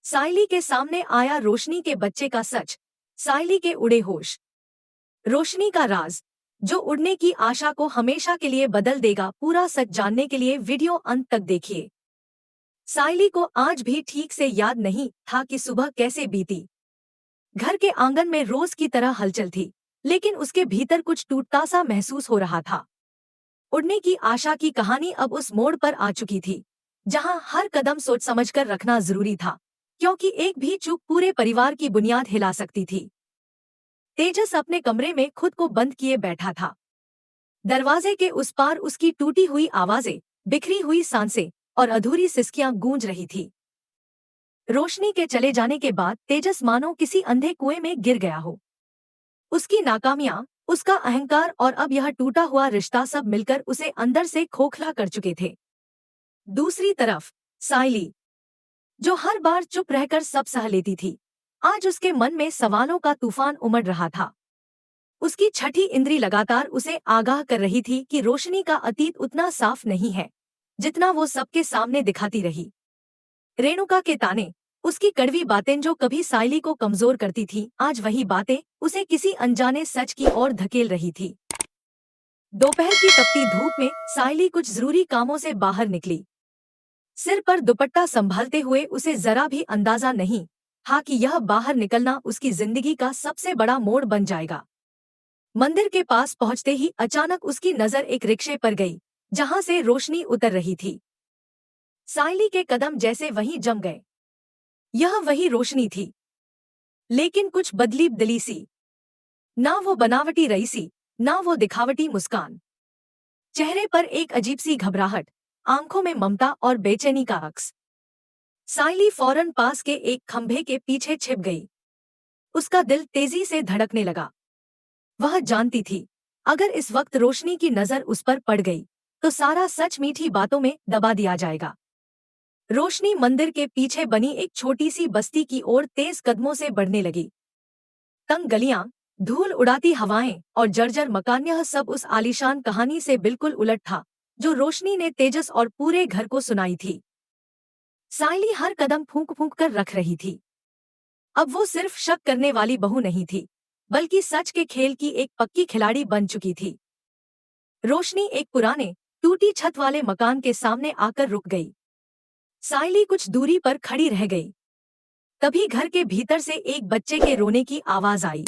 सायली के सामने आया रोशनी के बच्चे का सच। सायली के उड़े होश। रोशनी का राज, जो उड़ने की आशा को हमेशा के लिए बदल देगा। पूरा सच जानने के लिए वीडियो अंत तक देखिए। सायली को आज भी ठीक से याद नहीं था कि सुबह कैसे बीती। घर के आंगन में रोज की तरह हलचल थी, लेकिन उसके भीतर कुछ टूटता सा महसूस हो रहा था। उड़ने की आशा की कहानी अब उस मोड़ पर आ चुकी थी, जहां हर कदम सोच समझकर रखना जरूरी था, क्योंकि एक भी चूक पूरे परिवार की बुनियाद हिला सकती थी। तेजस अपने कमरे में खुद को बंद किए बैठा था। दरवाजे के उस पार उसकी टूटी हुई आवाजें, बिखरी हुई सांसें और अधूरी सिसकियां गूंज रही थी। रोशनी के चले जाने के बाद तेजस मानो किसी अंधे कुएं में गिर गया हो। उसकी नाकामियां, उसका अहंकार और अब यह टूटा हुआ रिश्ता सब मिलकर उसे अंदर से खोखला कर चुके थे। दूसरी तरफ सायली, जो हर बार चुप रहकर सब सह लेती थी, आज उसके मन में सवालों का तूफान उमड़ रहा था। उसकी छठी इंद्री लगातार उसे आगाह कर रही थी कि रोशनी का अतीत उतना साफ नहीं है जितना वो सबके सामने दिखाती रही। रेणुका के ताने, उसकी कड़वी बातें जो कभी सायली को कमजोर करती थी, आज वही बातें उसे किसी अनजाने सच की ओर धकेल रही थी। दोपहर की तपती धूप में सायली कुछ जरूरी कामों से बाहर निकली। सिर पर दुपट्टा संभालते हुए उसे जरा भी अंदाजा नहीं था कि यह बाहर निकलना उसकी जिंदगी का सबसे बड़ा मोड़ बन जाएगा। मंदिर के पास पहुंचते ही अचानक उसकी नजर एक रिक्शे पर गई, जहां से रोशनी उतर रही थी। सायली के कदम जैसे वहीं जम गए। यह वही रोशनी थी, लेकिन कुछ बदली दिली सी। ना वो बनावटी रईसी, ना वो दिखावटी मुस्कान। चेहरे पर एक अजीब सी घबराहट, आंखों में ममता और बेचैनी का अक्स। सायली फौरन पास के एक खंभे के पीछे छिप गई। उसका दिल तेजी से धड़कने लगा। वह जानती थी, अगर इस वक्त रोशनी की नजर उस पर पड़ गई तो सारा सच मीठी बातों में दबा दिया जाएगा। रोशनी मंदिर के पीछे बनी एक छोटी सी बस्ती की ओर तेज कदमों से बढ़ने लगी। तंग गलियां, धूल उड़ाती हवाएं और जर्जर मकान, यह सब उस आलीशान कहानी से बिल्कुल उलट था जो रोशनी ने तेजस और पूरे घर को सुनाई थी। सायली हर कदम फूंक फूंक कर रख रही थी। अब वो सिर्फ शक करने वाली बहू नहीं थी, बल्कि सच के खेल की एक पक्की खिलाड़ी बन चुकी थी। रोशनी एक पुराने टूटी छत वाले मकान के सामने आकर रुक गई। सायली कुछ दूरी पर खड़ी रह गई। तभी घर के भीतर से एक बच्चे के रोने की आवाज आई।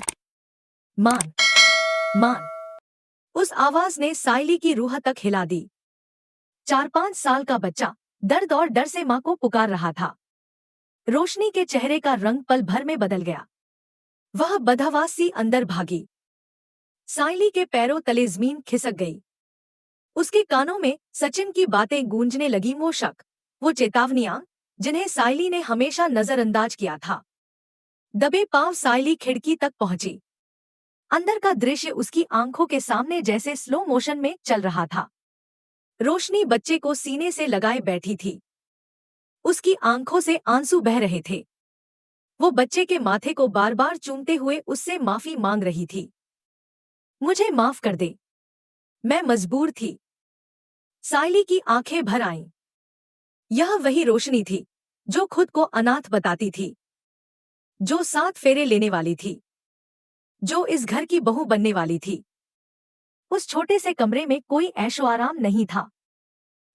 मान, मान। उस आवाज ने सायली की रूह तक हिला दी। 4-5 साल का बच्चा दर्द और डर से मां को पुकार रहा था। रोशनी के चेहरे का रंग पल भर में बदल गया। वह बदहवास सी अंदर भागी। सायली के पैरों तले जमीन खिसक गई। उसके कानों में सचिन की बातें गूंजने लगी, वो शक, वो चेतावनियां जिन्हें सायली ने हमेशा नजरअंदाज किया था। दबे पांव सायली खिड़की तक पहुंची। अंदर का दृश्य उसकी आंखों के सामने जैसे स्लो मोशन में चल रहा था। रोशनी बच्चे को सीने से लगाए बैठी थी। उसकी आंखों से आंसू बह रहे थे। वो बच्चे के माथे को बार बार चूमते हुए उससे माफी मांग रही थी। मुझे माफ कर दे, मैं मजबूर थी। सायली की आंखें भर आईं। यह वही रोशनी थी जो खुद को अनाथ बताती थी, जो 7 फेरे लेने वाली थी, जो इस घर की बहू बनने वाली थी। उस छोटे से कमरे में कोई ऐशो आराम नहीं था,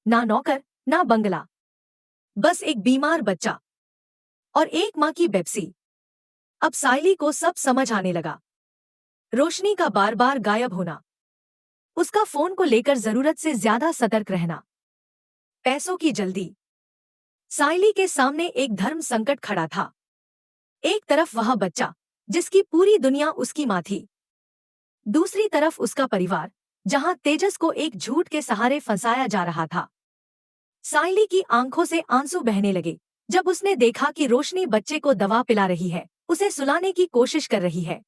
ना नौकर, ना बंगला, बस एक बीमार बच्चा और एक माँ की बेप्सी। अब सायली को सब समझ आने लगा। रोशनी का बार बार गायब होना, उसका फोन को लेकर जरूरत से ज्यादा सतर्क रहना, पैसों की जल्दी। सायली के सामने एक धर्म संकट खड़ा था। एक तरफ वह बच्चा जिसकी पूरी दुनिया उसकी माँ थी, दूसरी तरफ उसका परिवार जहां तेजस को एक झूठ के सहारे फंसाया जा रहा था। सायली की आंखों से आंसू बहने लगे जब उसने देखा कि रोशनी बच्चे को दवा पिला रही है, उसे सुलाने की कोशिश कर रही है।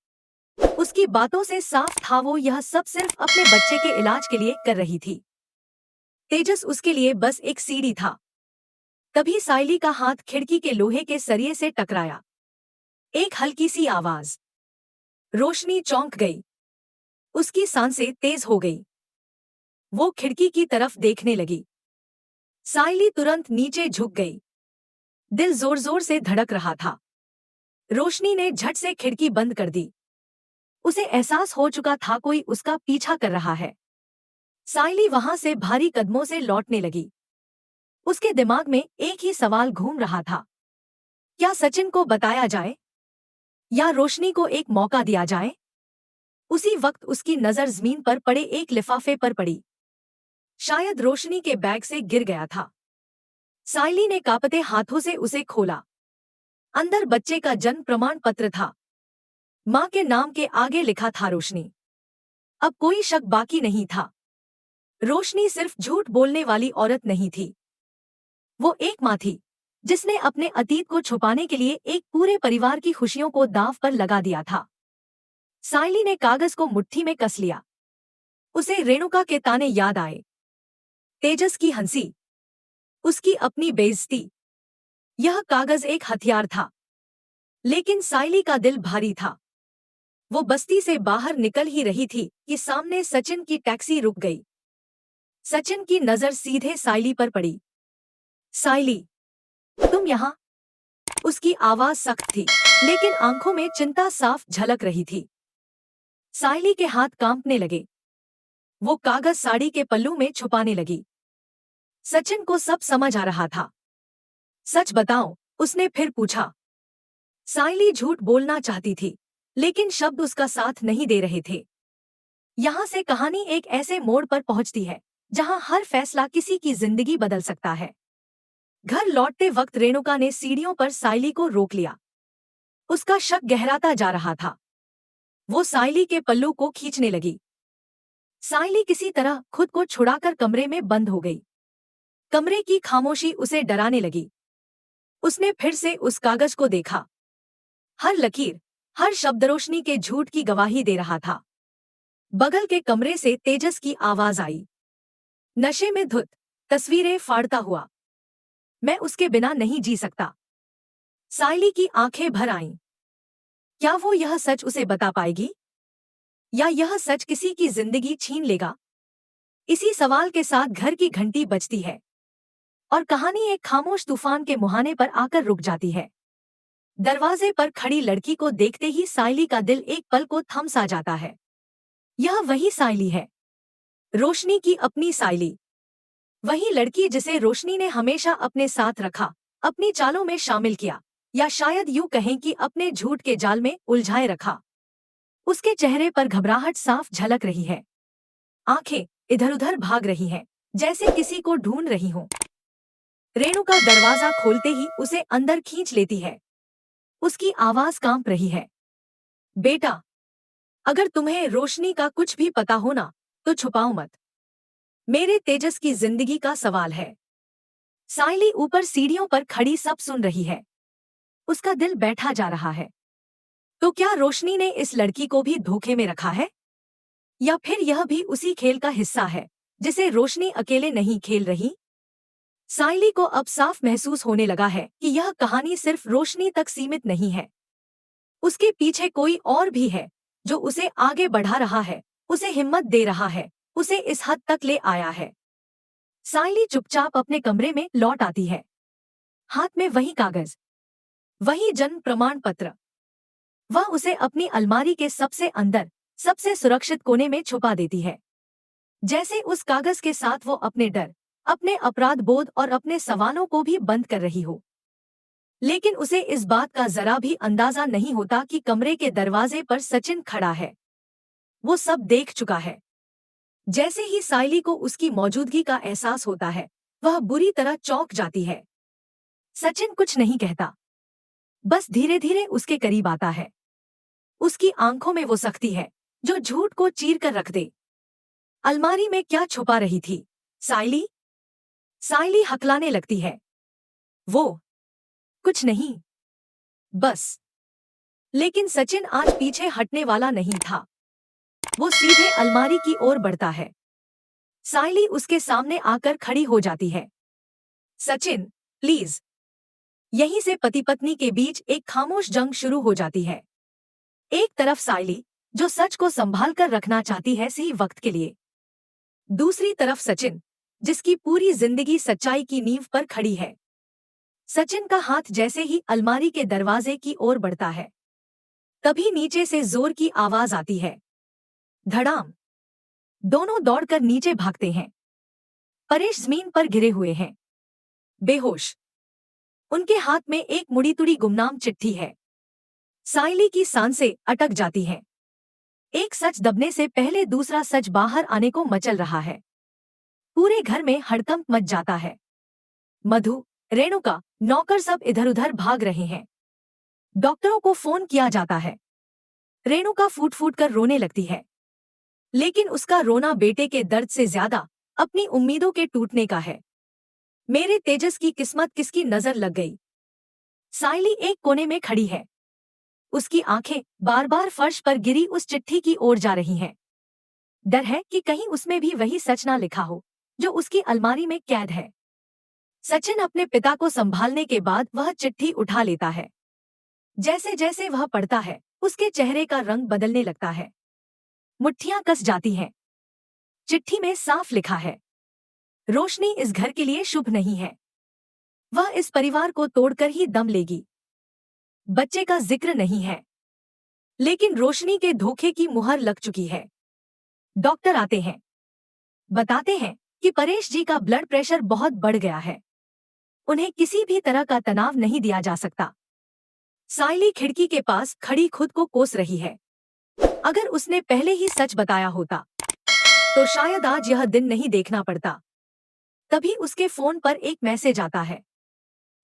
उसकी बातों से साफ था वो यह सब सिर्फ अपने बच्चे के इलाज के लिए कर रही थी। तेजस उसके लिए बस एक सीढ़ी था। तभी सायली का हाथ खिड़की के लोहे के सरिये से टकराया। एक हल्की सी आवाज। रोशनी चौंक गई। उसकी सांसें तेज हो गई। वो खिड़की की तरफ देखने लगी। सायली तुरंत नीचे झुक गई। दिल जोर जोर से धड़क रहा था। रोशनी ने झट से खिड़की बंद कर दी। उसे एहसास हो चुका था कोई उसका पीछा कर रहा है। साइली वहां से भारी कदमों से लौटने लगी। उसके दिमाग में एक ही सवाल घूम रहा था, क्या सचिन को बताया जाए या रोशनी को एक मौका दिया जाए। उसी वक्त उसकी नजर जमीन पर पड़े एक लिफाफे पर पड़ी। शायद रोशनी के बैग से गिर गया था। साइली ने कांपते हाथों से उसे खोला। अंदर बच्चे का जन्म प्रमाण पत्र था। मां के नाम के आगे लिखा था रोशनी। अब कोई शक बाकी नहीं था। रोशनी सिर्फ झूठ बोलने वाली औरत नहीं थी, वो एक मां थी जिसने अपने अतीत को छुपाने के लिए एक पूरे परिवार की खुशियों को दांव पर लगा दिया था। साइली ने कागज को मुट्ठी में कस लिया। उसे रेणुका के ताने याद आए, तेजस की हंसी, उसकी अपनी बेइज्जती। यह कागज एक हथियार था, लेकिन साइली का दिल भारी था। वो बस्ती से बाहर निकल ही रही थी कि सामने सचिन की टैक्सी रुक गई। सचिन की नजर सीधे साइली पर पड़ी। साइली, तुम यहाँ? उसकी आवाज सख्त थी, लेकिन आंखों में चिंता साफ झलक रही थी। साइली के हाथ कांपने लगे। वो कागज साड़ी के पल्लू में छुपाने लगी। सचिन को सब समझ आ रहा था। सच बताओ, उसने फिर पूछा। साइली झूठ बोलना चाहती थी, लेकिन शब्द उसका साथ नहीं दे रहे थे। यहाँ से कहानी एक ऐसे मोड़ पर पहुंचती है जहां हर फैसला किसी की जिंदगी बदल सकता है। घर लौटते वक्त रेणुका ने सीढ़ियों पर साइली को रोक लिया। उसका शक गहराता जा रहा था। वो साइली के पल्लू को खींचने लगी। साइली किसी तरह खुद को छुड़ाकर कमरे में बंद हो गई। कमरे की खामोशी उसे डराने लगी। उसने फिर से उस कागज को देखा। हर लकीर, हर शब्द रोशनी के झूठ की गवाही दे रहा था। बगल के कमरे से तेजस की आवाज आई, नशे में धुत, तस्वीरें फाड़ता हुआ। मैं उसके बिना नहीं जी सकता। साइली की आंखें भर आईं। क्या वो यह सच उसे बता पाएगी, या यह सच किसी की जिंदगी छीन लेगा? इसी सवाल के साथ घर की घंटी बजती है और कहानी एक खामोश तूफान के मुहाने पर आकर रुक जाती है। दरवाजे पर खड़ी लड़की को देखते ही साइली का दिल एक पल को थम सा जाता है। यह वही साइली है, रोशनी की अपनी साइली। वही लड़की जिसे रोशनी ने हमेशा अपने साथ रखा, अपनी चालों में शामिल किया, या शायद यूं कहें कि अपने झूठ के जाल में उलझाए रखा। उसके चेहरे पर घबराहट साफ झलक रही है। आंखें इधर उधर भाग रही हैं, जैसे किसी को ढूंढ रही हों। रेणुका दरवाजा खोलते ही उसे अंदर खींच लेती है। उसकी आवाज कांप रही है, बेटा, अगर तुम्हें रोशनी का कुछ भी पता हो ना, तो छुपाओ मत। मेरे तेजस की जिंदगी का सवाल है। साइली ऊपर सीढ़ियों पर खड़ी सब सुन रही है। उसका दिल बैठा जा रहा है। तो क्या रोशनी ने इस लड़की को भी धोखे में रखा है, या फिर यह भी उसी खेल का हिस्सा है जिसे रोशनी अकेले नहीं खेल रही? साइली को अब साफ महसूस होने लगा है कि यह कहानी सिर्फ रोशनी तक सीमित नहीं है। उसके पीछे कोई और भी है जो उसे आगे बढ़ा रहा है, उसे हिम्मत दे रहा है, उसे इस हद तक ले आया है। साइली चुपचाप अपने कमरे में लौट आती है। हाथ में वही कागज, वही जन्म प्रमाण पत्र। वह उसे अपनी अलमारी के सबसे अंदर, सबसे सुरक्षित कोने में छुपा देती है। जैसे उस कागज के साथ वो अपने डर, अपने अपराध बोध और अपने सवालों को भी बंद कर रही हो। लेकिन उसे इस बात का जरा भी अंदाजा नहीं होता कि कमरे के दरवाजे पर सचिन खड़ा है। वो सब देख चुका है। जैसे ही साइली को उसकी मौजूदगी का एहसास होता है, वह बुरी तरह चौंक जाती है। सचिन कुछ नहीं कहता, बस धीरे धीरे उसके करीब आता है। उसकी आंखों में वो सख्ती है जो झूठ को चीर कर रख दे। अलमारी में क्या छुपा रही थी साइली? साइली हकलाने लगती है। वो कुछ नहीं, बस। लेकिन सचिन आज पीछे हटने वाला नहीं था। वो सीधे अलमारी की ओर बढ़ता है। साइली उसके सामने आकर खड़ी हो जाती है। सचिन, प्लीज। यहीं से पति पत्नी के बीच एक खामोश जंग शुरू हो जाती है। एक तरफ साइली, जो सच को संभाल कर रखना चाहती है सही वक्त के लिए। दूसरी तरफ सचिन, जिसकी पूरी जिंदगी सच्चाई की नींव पर खड़ी है। सचिन का हाथ जैसे ही अलमारी के दरवाजे की ओर बढ़ता है, तभी नीचे से जोर की आवाज आती है। धड़ाम। दोनों दौड़कर नीचे भागते हैं। परेश जमीन पर गिरे हुए हैं, बेहोश। उनके हाथ में एक मुड़ी तुड़ी गुमनाम चिट्ठी है। साइली की सांसें अटक जाती हैं। एक सच दबने से पहले दूसरा सच बाहर आने को मचल रहा है। पूरे घर में हड़कंप मच जाता है। मधु, रेणुका, नौकर सब इधर उधर भाग रहे हैं। डॉक्टरों को फोन किया जाता है। रेणुका फूट फूट कर रोने लगती है, लेकिन उसका रोना बेटे के दर्द से ज्यादा अपनी उम्मीदों के टूटने का है। मेरे तेजस की किस्मत किसकी नजर लग गई। साइली एक कोने में खड़ी है। उसकी आंखें बार बार फर्श पर गिरी उस चिट्ठी की ओर जा रही हैं। डर है कि कहीं उसमें भी वही सच ना लिखा हो जो उसकी अलमारी में कैद है। सचिन अपने पिता को संभालने के बाद वह चिट्ठी उठा लेता है। जैसे जैसे वह पढ़ता है, उसके चेहरे का रंग बदलने लगता है। मुट्ठियां कस जाती हैं। चिट्ठी में साफ लिखा है, रोशनी इस घर के लिए शुभ नहीं है। वह इस परिवार को तोड़कर ही दम लेगी। बच्चे का जिक्र नहीं है, लेकिन रोशनी के धोखे की मुहर लग चुकी है। डॉक्टर आते हैं, बताते हैं कि परेश जी का ब्लड प्रेशर बहुत बढ़ गया है। उन्हें किसी भी तरह का तनाव नहीं दिया जा सकता। साइली खिड़की के पास खड़ी खुद को कोस रही है। अगर उसने पहले ही सच बताया होता तो शायद आज यह दिन नहीं देखना पड़ता। तभी उसके फोन पर एक मैसेज आता है,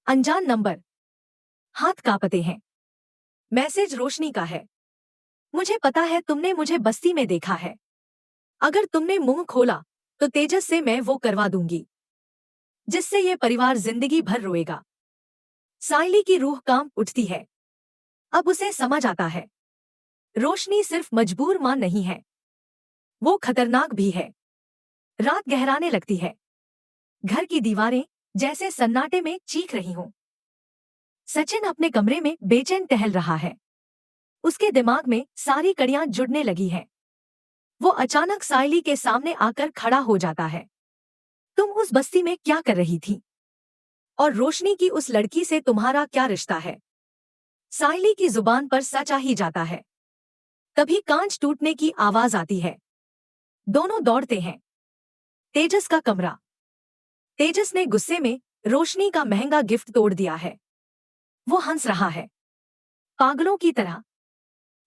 अनजान नंबर। हाथ कांपते हैं। मैसेज रोशनी का है। मुझे पता है तुमने मुझे बस्ती में देखा है। अगर तुमने मुंह खोला तो तेजस से मैं वो करवा दूंगी जिससे ये परिवार जिंदगी भर रोएगा। साइली की रूह कांप उठती है। अब उसे समझ आता है, रोशनी सिर्फ मजबूर मां नहीं है, वो खतरनाक भी है। रात गहराने लगती है। घर की दीवारें जैसे सन्नाटे में चीख रही हों। सचिन अपने कमरे में बेचैन टहल रहा है। उसके दिमाग में सारी कड़ियां जुड़ने लगी हैं। वो अचानक साइली के सामने आकर खड़ा हो जाता है। तुम उस बस्ती में क्या कर रही थी? और रोशनी की उस लड़की से तुम्हारा क्या रिश्ता है? साइली की जुबान पर सच आ ही जाता है। तभी कांच टूटने की आवाज आती है। दोनों दौड़ते हैं। तेजस का कमरा। तेजस ने गुस्से में रोशनी का महंगा गिफ्ट तोड़ दिया है। वो हंस रहा है, पागलों की तरह।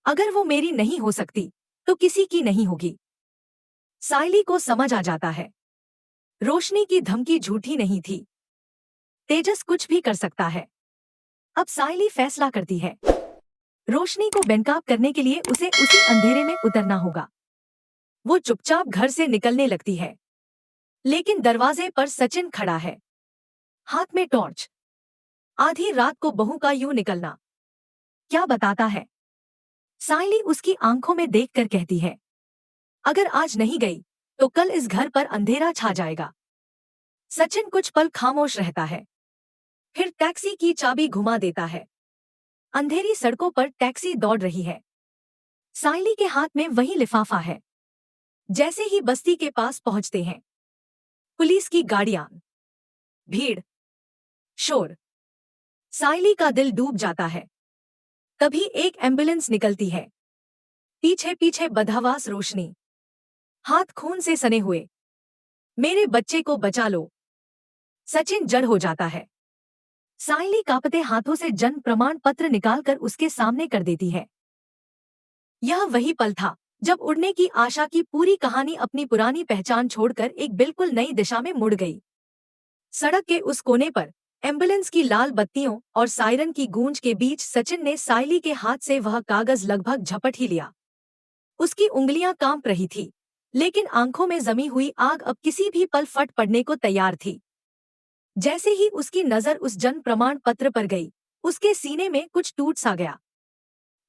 अगर वो मेरी नहीं हो सकती तो किसी की नहीं होगी। साइली को समझ आ जाता है, रोशनी की धमकी झूठी नहीं थी। तेजस कुछ भी कर सकता है। अब साइली फैसला करती है, रोशनी को बेनकाब करने के लिए उसे उसी अंधेरे में उतरना होगा। वो चुपचाप घर से निकलने लगती है, लेकिन दरवाजे पर सचिन खड़ा है, हाथ में टॉर्च। आधी रात को बहू का यूं निकलना क्या बताता है? साइली उसकी आंखों में देखकर कहती है, अगर आज नहीं गई तो कल इस घर पर अंधेरा छा जाएगा। सचिन कुछ पल खामोश रहता है, फिर टैक्सी की चाबी घुमा देता है। अंधेरी सड़कों पर टैक्सी दौड़ रही है। साइली के हाथ में वही लिफाफा है। जैसे ही बस्ती के पास पहुंचते हैं, पुलिस की गाड़ियां, भीड़, शोर। साइली का दिल डूब जाता है। तभी एक एम्बुलेंस निकलती है। पीछे पीछे बदहवास रोशनी, हाथ खून से सने हुए। मेरे बच्चे को बचा लो। सचिन जड़ हो जाता है। साइली कांपते हाथों से जन्म प्रमाण पत्र निकालकर उसके सामने कर देती है। यह वही पल था जब उड़ने की आशा की पूरी कहानी अपनी पुरानी पहचान छोड़कर एक बिल्कुल नई दिशा में मुड़ गई। सड़क के उस कोने पर एम्बुलेंस की लाल बत्तियों और सायरन की गूंज के बीच सचिन ने साइली के हाथ से वह कागज लगभग झपट ही लिया। उसकी उंगलियां कांप रही थी, लेकिन आंखों में जमी हुई आग अब किसी भी पल फट पड़ने को तैयार थी। जैसे ही उसकी नजर उस जन्म प्रमाण पत्र पर गई, उसके सीने में कुछ टूट सा गया।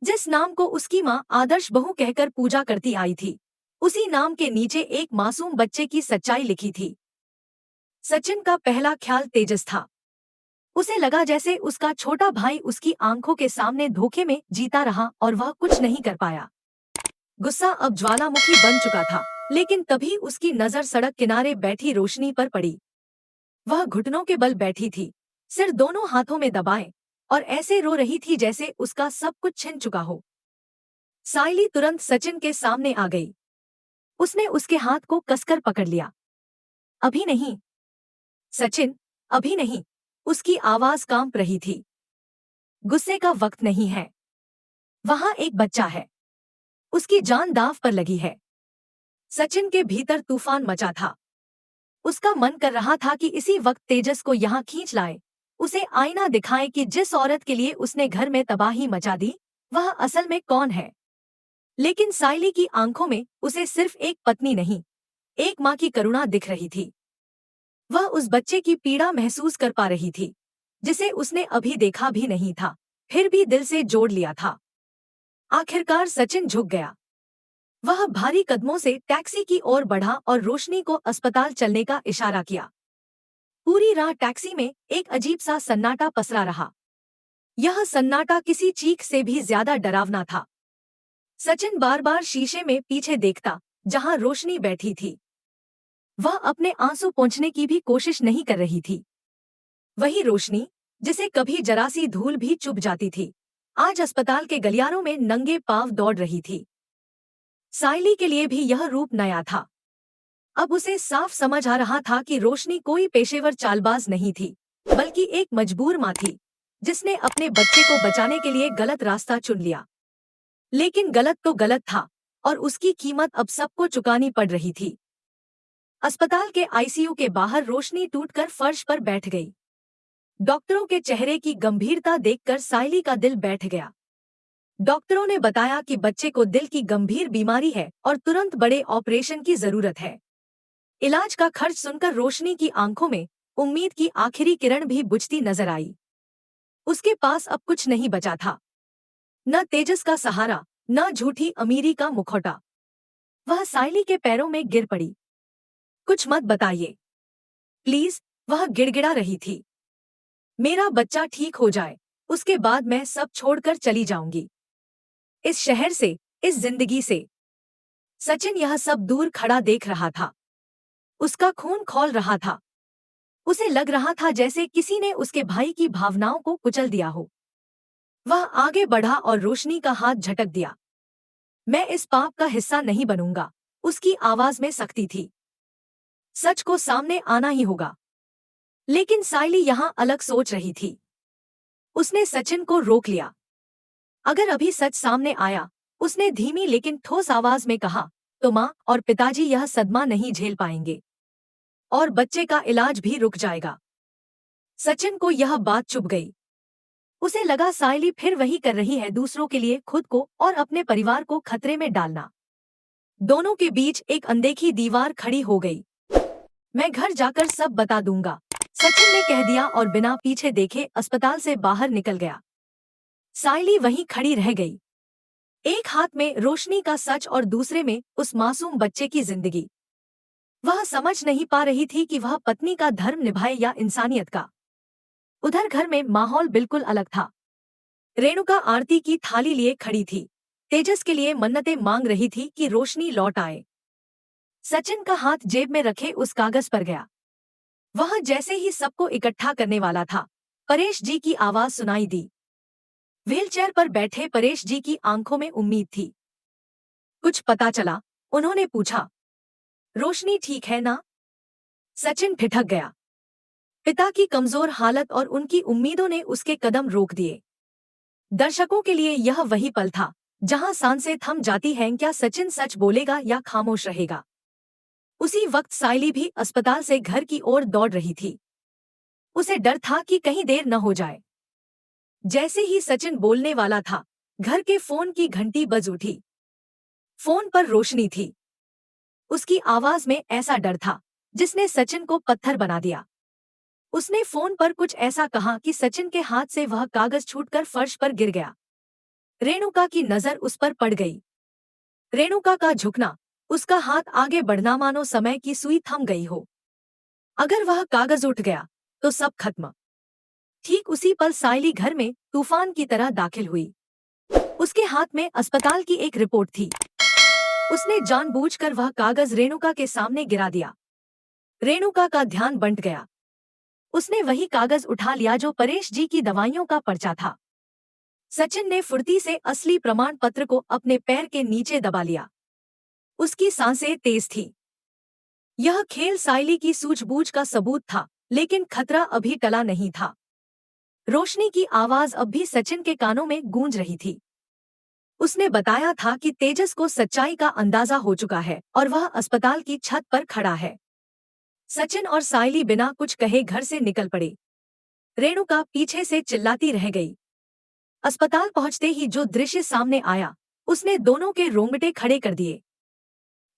जिस नाम को उसकी मां आदर्श बहू कहकर पूजा करती आई थी, उसी नाम के नीचे एक मासूम बच्चे की सच्चाई लिखी थी। सचिन का पहला ख्याल तेजस था। उसे लगा जैसे उसका छोटा भाई उसकी आंखों के सामने धोखे में जीता रहा और वह कुछ नहीं कर पाया। गुस्सा अब ज्वालामुखी बन चुका था, लेकिन तभी उसकी नजर सड़क किनारे बैठी रोशनी पर पड़ी। वह घुटनों के बल बैठी थी, सिर दोनों हाथों में दबाए और ऐसे रो रही थी जैसे उसका सब कुछ छिन चुका हो। सायली तुरंत सचिन के सामने आ गई। उसने उसके हाथ को कसकर पकड़ लिया। अभी नहीं सचिन, अभी नहीं। उसकी आवाज कांप रही थी। गुस्से का वक्त नहीं है। वहां एक बच्चा है, उसकी जान दांव पर लगी है। सचिन के भीतर तूफान मचा था। उसका मन कर रहा था कि इसी वक्त तेजस को यहाँ खींच लाए, उसे आईना दिखाए कि जिस औरत के लिए उसने घर में तबाही मचा दी, वह असल में कौन है। लेकिन सायली की आंखों में उसे सिर्फ एक पत्नी नहीं, एक माँ की करुणा दिख रही थी। वह उस बच्चे की पीड़ा महसूस कर पा रही थी, जिसे उसने अभी देखा भी नहीं था, फिर भी दिल से जोड़ लिया था। आखिरकार सचिन झुक गया। वह भारी कदमों से टैक्सी की ओर बढ़ा और रोशनी को अस्पताल चलने का इशारा किया। पूरी राह टैक्सी में एक अजीब सा सन्नाटा पसरा रहा। यह सन्नाटा किसी चीख से भी ज्यादा डरावना था। सचिन बार बार शीशे में पीछे देखता, जहां रोशनी बैठी थी। वह अपने आंसू पोंछने की भी कोशिश नहीं कर रही थी। वही रोशनी, जिसे कभी जरा सी धूल भी चुभ जाती थी, आज अस्पताल के गलियारों में नंगे पांव दौड़ रही थी। सायली के लिए भी यह रूप नया था। अब उसे साफ समझ आ रहा था कि रोशनी कोई पेशेवर चालबाज नहीं थी, बल्कि एक मजबूर माँ थी, जिसने अपने बच्चे को बचाने के लिए गलत रास्ता चुन लिया। लेकिन गलत तो गलत था, और उसकी कीमत अब सबको चुकानी पड़ रही थी। अस्पताल के आईसीयू के बाहर रोशनी टूटकर फर्श पर बैठ गई। डॉक्टरों के चेहरे की गंभीरता देखकर सायली का दिल बैठ गया। डॉक्टरों ने बताया कि बच्चे को दिल की गंभीर बीमारी है और तुरंत बड़े ऑपरेशन की जरूरत है। इलाज का खर्च सुनकर रोशनी की आंखों में उम्मीद की आखिरी किरण भी बुझती नजर आई। उसके पास अब कुछ नहीं बचा था, न तेजस का सहारा, न झूठी अमीरी का मुखौटा। वह सायली के पैरों में गिर पड़ी। कुछ मत बताइए प्लीज, वह गिड़गिड़ा रही थी। मेरा बच्चा ठीक हो जाए, उसके बाद मैं सब छोड़कर चली जाऊंगी, इस शहर से, इस जिंदगी से। सचिन यह सब दूर खड़ा देख रहा था। उसका खून खौल रहा था। उसे लग रहा था जैसे किसी ने उसके भाई की भावनाओं को कुचल दिया हो। वह आगे बढ़ा और रोशनी का हाथ झटक दिया। मैं इस पाप का हिस्सा नहीं बनूंगा, उसकी आवाज में सख्ती थी। सच को सामने आना ही होगा। लेकिन सायली यहां अलग सोच रही थी। उसने सचिन को रोक लिया। अगर अभी सच सामने आया, उसने धीमी लेकिन ठोस आवाज में कहा, तो माँ और पिताजी यह सदमा नहीं झेल पाएंगे, और बच्चे का इलाज भी रुक जाएगा। सचिन को यह बात चुभ गई। उसे लगा सायली फिर वही कर रही है, दूसरों के लिए खुद को और अपने परिवार को खतरे में डालना। दोनों के बीच एक अनदेखी दीवार खड़ी हो गई। मैं घर जाकर सब बता दूंगा, सचिन ने कह दिया और बिना पीछे देखे अस्पताल से बाहर निकल गया। सायली वहीं खड़ी रह गई, एक हाथ में रोशनी का सच और दूसरे में उस मासूम बच्चे की जिंदगी। वह समझ नहीं पा रही थी कि वह पत्नी का धर्म निभाए या इंसानियत का। उधर घर में माहौल बिल्कुल अलग था। रेणुका आरती की थाली लिए खड़ी थी, तेजस के लिए मन्नतें मांग रही थी कि रोशनी लौट आए। सचिन का हाथ जेब में रखे उस कागज पर गया। वह जैसे ही सबको इकट्ठा करने वाला था, परेश जी की आवाज सुनाई दी। व्हीलचेयर पर बैठे परेश जी की आंखों में उम्मीद थी। कुछ पता चला? उन्होंने पूछा। रोशनी ठीक है ना? सचिन ठिठक गया। पिता की कमजोर हालत और उनकी उम्मीदों ने उसके कदम रोक दिए। दर्शकों के लिए यह वही पल था जहां सांसें थम जाती हैं, क्या सचिन सच बोलेगा या खामोश रहेगा। उसी वक्त सायली भी अस्पताल से घर की ओर दौड़ रही थी। उसे डर था कि कहीं देर न हो जाए। जैसे ही सचिन बोलने वाला था, घर के फोन की घंटी बज उठी। फोन पर रोशनी थी। उसकी आवाज में ऐसा डर था जिसने सचिन को पत्थर बना दिया। उसने फोन पर कुछ ऐसा कहा कि सचिन के हाथ से वह कागज छूटकर फर्श पर गिर गया। रेणुका की नजर उस पर पड़ गई। रेणुका का झुकना, उसका हाथ आगे बढ़ना, मानो समय की सुई थम गई हो। अगर वह कागज उठ गया तो सब खत्म। ठीक उसी पल सायली घर में तूफान की तरह दाखिल हुई। उसके हाथ में अस्पताल की एक रिपोर्ट थी। उसने जानबूझकर वह कागज रेणुका के सामने गिरा दिया। रेणुका का ध्यान बंट गया। उसने वही कागज उठा लिया जो परेश जी की दवाइयों का पर्चा था। सचिन ने फुर्ती से असली प्रमाण पत्र को अपने पैर के नीचे दबा लिया। उसकी सांसें तेज थी। यह खेल साइली की सूझबूझ का सबूत था, लेकिन खतरा अभी टला नहीं था। रोशनी की आवाज अब भी सचिन के कानों में गूंज रही थी। उसने बताया था कि तेजस को सच्चाई का अंदाजा हो चुका है और वह अस्पताल की छत पर खड़ा है। सचिन और साइली बिना कुछ कहे घर से निकल पड़े। रेणुका पीछे से चिल्लाती रह गई। अस्पताल पहुंचते ही जो दृश्य सामने आया, उसने दोनों के रोंगटे खड़े कर दिए।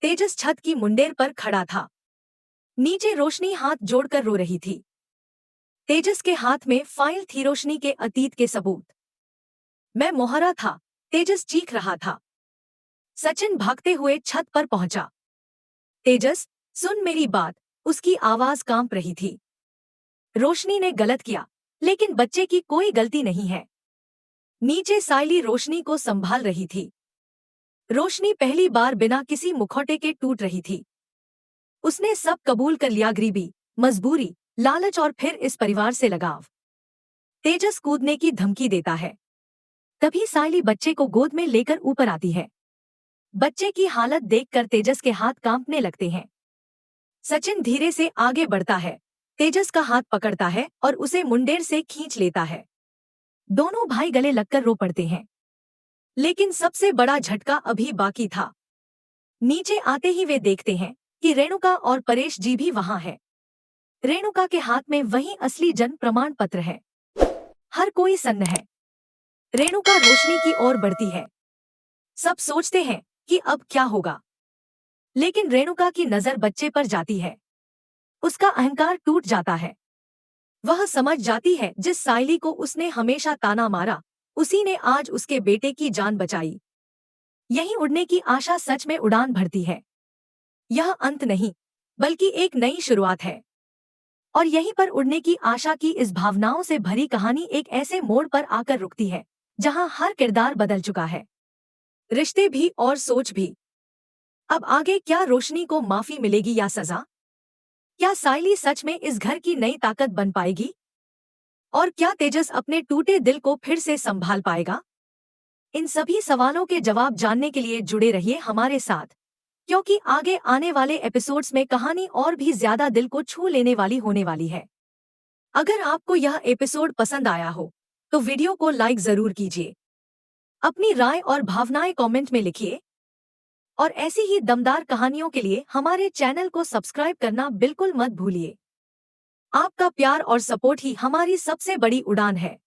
तेजस छत की मुंडेर पर खड़ा था। नीचे रोशनी हाथ जोड़कर रो रही थी। तेजस के हाथ में फाइल थी, रोशनी के अतीत के सबूत। मैं मोहरा था, तेजस चीख रहा था। सचिन भागते हुए छत पर पहुंचा। तेजस, सुन मेरी बात, उसकी आवाज कांप रही थी। रोशनी ने गलत किया, लेकिन बच्चे की कोई गलती नहीं है। नीचे साइली रोशनी को संभाल रही थी। रोशनी पहली बार बिना किसी मुखौटे के टूट रही थी। उसने सब कबूल कर लिया, गरीबी, मजबूरी, लालच और फिर इस परिवार से लगाव। तेजस कूदने की धमकी देता है। तभी साइली बच्चे को गोद में लेकर ऊपर आती है। बच्चे की हालत देखकर तेजस के हाथ कांपने लगते हैं। सचिन धीरे से आगे बढ़ता है, तेजस का हाथ पकड़ता है और उसे मुंडेर से खींच लेता है। दोनों भाई गले लगकर रो पड़ते हैं। लेकिन सबसे बड़ा झटका अभी बाकी था। नीचे आते ही वे देखते हैं कि रेणुका और परेश जी भी वहां है। रेणुका के हाथ में वही असली जन्म प्रमाण पत्र है। हर कोई सन्न है। रेणुका रोशनी की ओर बढ़ती है। सब सोचते हैं कि अब क्या होगा, लेकिन रेणुका की नजर बच्चे पर जाती है। उसका अहंकार टूट जाता है। वह समझ जाती है जिस साइली को उसने हमेशा ताना मारा, उसी ने आज उसके बेटे की जान बचाई। यही उड़ने की आशा सच में उड़ान भरती है। यह अंत नहीं, बल्कि एक नई शुरुआत है। और यहीं पर उड़ने की आशा की इस भावनाओं से भरी कहानी एक ऐसे मोड़ पर आकर रुकती है, जहां हर किरदार बदल चुका है, रिश्ते भी और सोच भी। अब आगे क्या, रोशनी को माफी मिलेगी या सजा? क्या साइली सच में इस घर की नई ताकत बन पाएगी? और क्या तेजस अपने टूटे दिल को फिर से संभाल पाएगा? इन सभी सवालों के जवाब जानने के लिए जुड़े रहिए हमारे साथ, क्योंकि आगे आने वाले एपिसोड्स में कहानी और भी ज्यादा दिल को छू लेने वाली होने वाली है। अगर आपको यह एपिसोड पसंद आया हो, तो वीडियो को लाइक जरूर कीजिए। अपनी राय और भावनाएं कमेंट में लिखिए। और ऐसी ही दमदार कहानियों के लिए हमारे चैनल को सब्सक्राइब करना बिल्कुल मत भूलिए। आपका प्यार और सपोर्ट ही हमारी सबसे बड़ी उड़ान है।